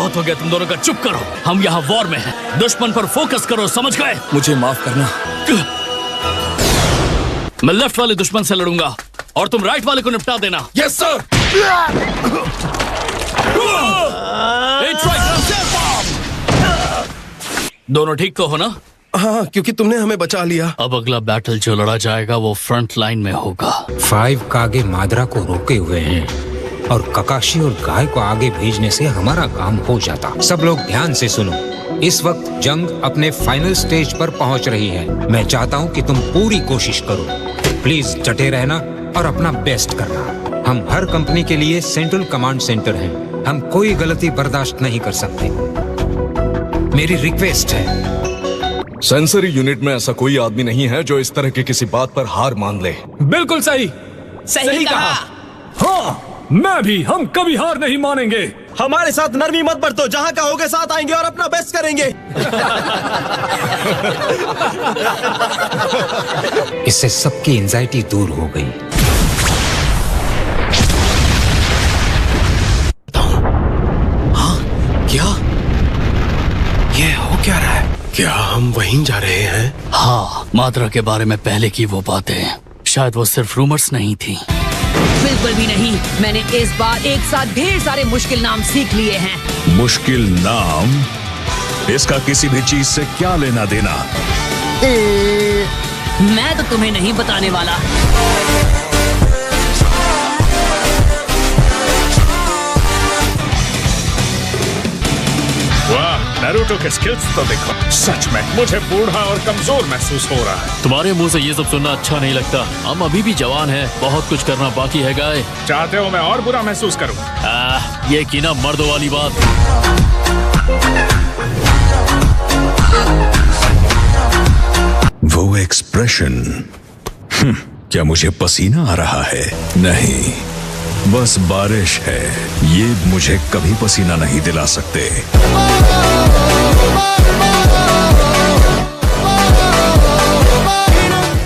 बहुत हो गया तुम दोनों का, चुप करो। हम यहाँ वॉर में हैं, दुश्मन पर फोकस करो, समझ गए? मुझे माफ करना। मैं लेफ्ट वाले दुश्मन से लड़ूंगा और तुम राइट वाले को निपटा देना। Yes sir. दोनों ठीक तो हो ना? हाँ, क्योंकि तुमने हमें बचा लिया। अब अगला बैटल जो लड़ा जाएगा वो फ्रंट लाइन में होगा। 5 कागे माद्रा को रोके हुए हैं और ककाशी और गाय को आगे भेजने से हमारा काम हो जाता। सब लोग ध्यान से सुनो, इस वक्त जंग अपने फाइनल स्टेज पर पहुंच रही है। मैं चाहता हूं कि तुम पूरी कोशिश करो। प्लीज डटे रहना और अपना बेस्ट करना। हम हर कंपनी के लिए सेंट्रल कमांड सेंटर हैं। हम कोई गलती बर्दाश्त नहीं कर सकते। मेरी रिक्वेस्ट है। सेंसरी यूनिट में ऐसा कोई आदमी नहीं है जो इस तरह की किसी बात पर हार मान ले। बिल्कुल सही। सही कहा। हाँ, मैं भी। हम कभी हार नहीं मानेंगे। हमारे साथ नरमी मत बरतो, जहाँ कहोगे साथ आएंगे और अपना बेस्ट करेंगे। इससे सबकी एंजाइटी दूर हो गई। हाँ, क्या ये हो क्या रहा है? क्या हम वहीं जा रहे हैं? हाँ, माद्रा के बारे में पहले की वो बातें शायद वो सिर्फ रूमर्स नहीं थी। बिल्कुल भी नहीं। मैंने इस बार एक साथ ढेर सारे मुश्किल नाम सीख लिए हैं। मुश्किल नाम? इसका किसी भी चीज से क्या लेना देना? मैं तो तुम्हें नहीं बताने वाला। वाह, नारुतो के स्किल्स तो देखो। सच में मुझे बूढ़ा और कमजोर महसूस हो रहा है। तुम्हारे मुंह से ये सब सुनना अच्छा नहीं लगता। हम अभी भी जवान हैं, बहुत कुछ करना बाकी है गाय। चाहते हो मैं और बुरा महसूस करूं? ये की ना मर्दों वाली बात। वो एक्सप्रेशन, क्या मुझे पसीना आ रहा है? नहीं, बस बारिश है। ये मुझे कभी पसीना नहीं दिला सकते।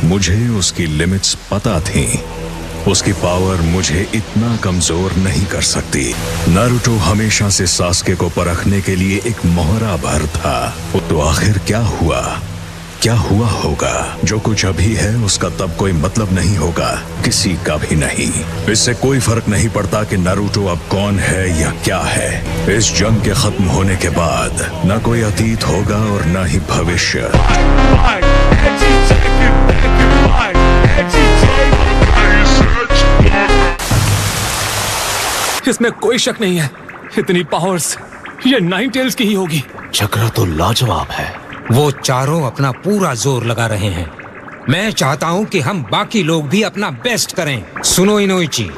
मुझे उसकी लिमिट्स पता थी। उसकी पावर मुझे इतना कमजोर नहीं कर सकती। नारुतो हमेशा से सास्के को परखने के लिए एक मोहरा भर था। तो आखिर क्या हुआ? क्या हुआ होगा? जो कुछ अभी है उसका तब कोई मतलब नहीं होगा, किसी का भी नहीं। इससे कोई फर्क नहीं पड़ता कि नारुतो अब कौन है या क्या है। इस जंग के खत्म होने के बाद न कोई अतीत होगा और न ही भविष्य। इसमें कोई शक नहीं है, इतनी पावर्स ये 9 टेल्स की ही होगी। चक्रा तो लाजवाब है। वो चारों अपना पूरा जोर लगा रहे हैं। मैं चाहता हूं कि हम बाकी लोग भी अपना बेस्ट करें। सुनो इनोइची,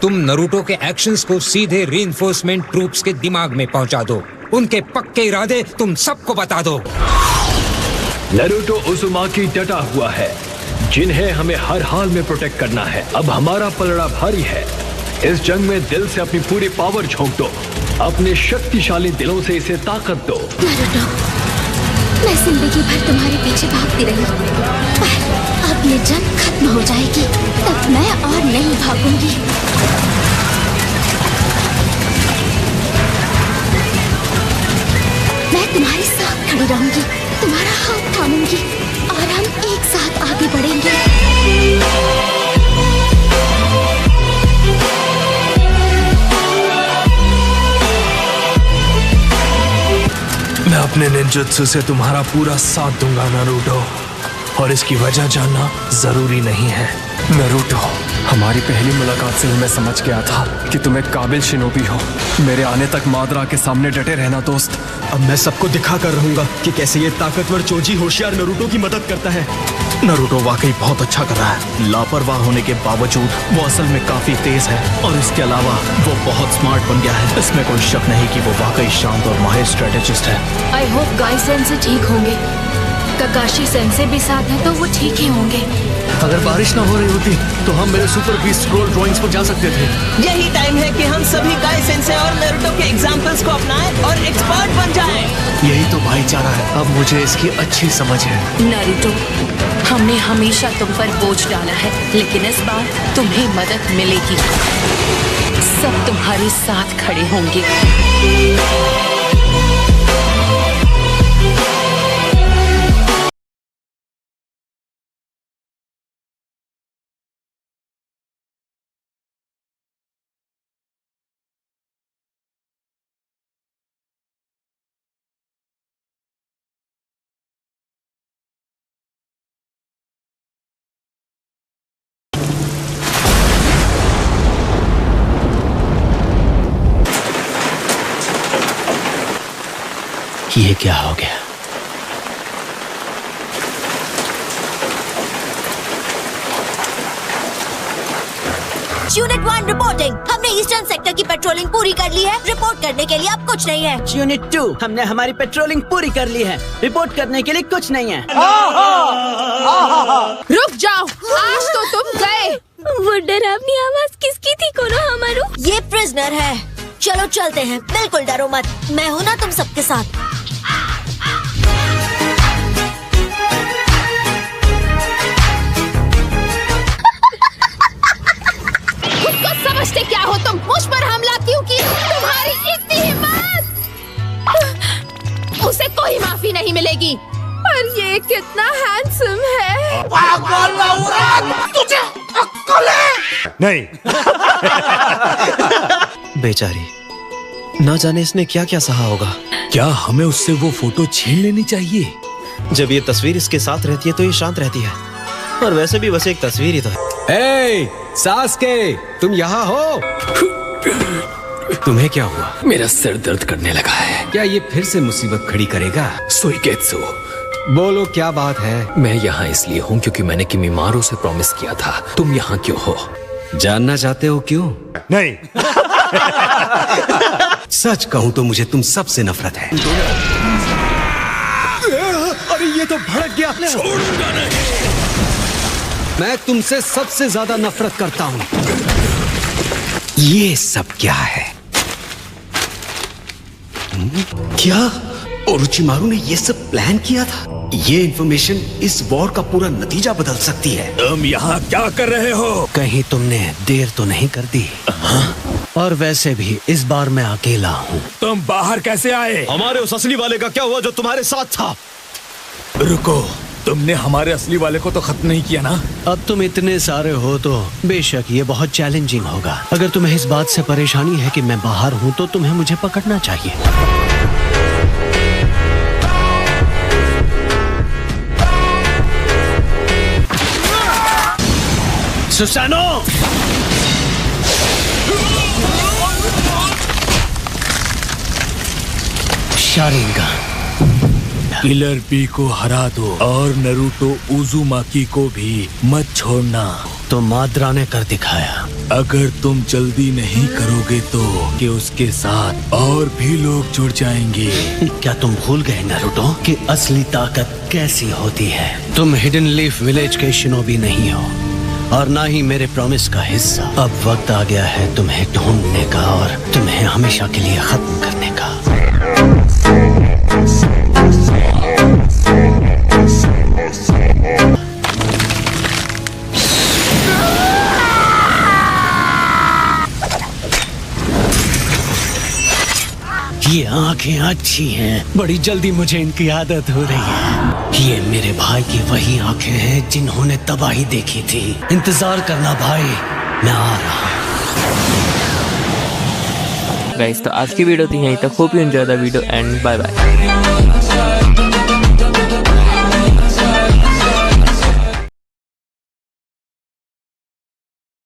तुम नारुतो के एक्शंस को सीधे रीइंफोर्समेंट ट्रूप्स के दिमाग में पहुंचा दो। उनके पक्के इरादे तुम सबको बता दो। नारुतो उज़ुमाकी डटा हुआ है, जिन्हें हमें हर हाल में प्रोटेक्ट करना है। अब हमारा पलड़ा भारी है। इस जंग में दिल से अपनी पूरी पावर झोंक दो। अपने शक्तिशाली दिलों से इसे ताकत दो। नारुतो, मैं जिंदगी भर तुम्हारे पीछे भागती रही, पर अब ये जंग खत्म हो जाएगी, तब मैं और नहीं भागूंगी। मैं तुम्हारे साथ खड़ी रहूंगी, तुम्हारा हाथ थामूंगी और हम एक साथ आगे बढ़ेंगे। मैं अपने निंजुत्सु से तुम्हारा पूरा साथ दूंगा नारुतो, और इसकी वजह जानना जरूरी नहीं है। नारुतो, हमारी पहली मुलाकात से ही मैं समझ गया था कि तुम एक काबिल शिनोबी हो। मेरे आने तक माद्रा के सामने डटे रहना दोस्त। अब मैं सबको दिखा कर रहूंगा कि कैसे ये ताकतवर चोजी होशियार नारुतो की मदद करता है। नारुतो वाकई बहुत अच्छा कर रहा है। लापरवाह होने के बावजूद वो असल में काफी तेज है, और इसके अलावा वो बहुत स्मार्ट बन गया है। इसमें कोई शक नहीं कि वो वाकई शांत और माहिर स्ट्रेटेजिस्ट है। आई होप गाई सेंसे ठीक होंगे। ककाशी सेंसे भी साथ है तो वो ठीक ही होंगे। अगर बारिश ना हो रही होती तो हम मेरे सुपर बीस्ट स्क्रॉल ड्राइंग्स पर जा सकते थे। यही टाइम है कि हम सभी गाई सेंसे और नारुतो के एग्जाम्पल्स को अपनाएं और एक्सपर्ट बन जाएं। यही तो भाईचारा है। अब मुझे इसकी अच्छी समझ है। नारुतो, हमने हमेशा तुम पर बोझ डाला है, लेकिन इस बार तुम्हें मदद मिलेगी। सब तुम्हारे साथ खड़े होंगे। कि ये क्या हो गया। Unit 1 reporting. हमने ईस्टर्न सेक्टर की पेट्रोलिंग पूरी कर ली है। रिपोर्ट करने के लिए अब कुछ नहीं है। यूनिट 2 हमने हमारी पेट्रोलिंग पूरी कर ली है। रिपोर्ट करने के लिए कुछ नहीं है। रुक जाओ, आज तो तुम गए। वो डरावनी आवाज किसकी थी कोनो हमारू? ये प्रिजनर है। चलो चलते हैं। बिल्कुल डरो मत, मैं हूँ ना तुम सबके साथ। समझते क्या हो तुम? मुझ पर हमला क्यों किया? तुम्हारी इतनी हिम्मत! उसे कोई माफी नहीं मिलेगी। पर ये कितना हैंडसम है। पागल औरत, तुझे अक्ल है? नहीं। बेचारी, ना जाने इसने क्या क्या सहा होगा। क्या हमें उससे वो फोटो छीन लेनी चाहिए? जब ये तस्वीर इसके साथ रहती है तो ये शांत रहती है, और वैसे भी बस एक तस्वीर ही तो है। सास्के, तुम यहाँ हो? तुम्हें क्या हुआ? मेरा सिर दर्द करने लगा है। क्या ये फिर से मुसीबत खड़ी करेगा? सुइकेत्सु, बोलो क्या बात है? मैं यहाँ इसलिए हूँ क्योंकि मैंने किमिमारो से प्रॉमिस किया था। तुम यहाँ क्यों हो? जानना चाहते हो क्यों? नहीं। सच कहूँ तो मुझे तुम सबसे नफरत है। अरे ये तो भड़क गया। छोड़ूंगा नहीं। मैं तुमसे सबसे ज्यादा नफरत करता हूँ। ये सब क्या है? क्या ओरोचिमारू ने ये सब प्लान किया था? ये इंफॉर्मेशन इस वॉर का पूरा नतीजा बदल सकती है। तुम यहाँ क्या कर रहे हो? कहीं तुमने देर तो नहीं कर दी? हाँ? और वैसे भी इस बार मैं अकेला हूँ। तुम बाहर कैसे आए? हमारे उस असली वाले का क्या हुआ जो तुम्हारे साथ था? रुको, तुमने हमारे असली वाले को तो खत्म नहीं किया ना? अब तुम इतने सारे हो तो बेशक ये बहुत चैलेंजिंग होगा। अगर तुम्हें इस बात से परेशानी है कि मैं बाहर हूँ तो तुम्हें मुझे पकड़ना चाहिए। सुसानो! शारिंगन। किलर बी को हरा दो और नरूटो उजुमाकी को भी मत छोड़ना। तो माद्रा ने कर दिखाया। अगर तुम जल्दी नहीं करोगे तो कि उसके साथ और भी लोग जुड़ जाएंगे। क्या तुम भूल गए नरूटो कि असली ताकत कैसी होती है? तुम हिडन लीफ विलेज के शिनोबी नहीं हो और ना ही मेरे प्रॉमिस का हिस्सा। अब वक्त आ गया है तुम्हें ढूंढने का और तुम्हें हमेशा के लिए खत्म करने का। ये आंखें अच्छी हैं, बड़ी जल्दी मुझे इनकी आदत हो रही है। ये मेरे भाई की वही आंखें हैं जिन्होंने तबाही देखी थी। इंतजार करना भाई, मैं आ रहा हूँ। गाइस, तो आज की वीडियो थी यहीं तक। Hope you enjoy the video and bye bye.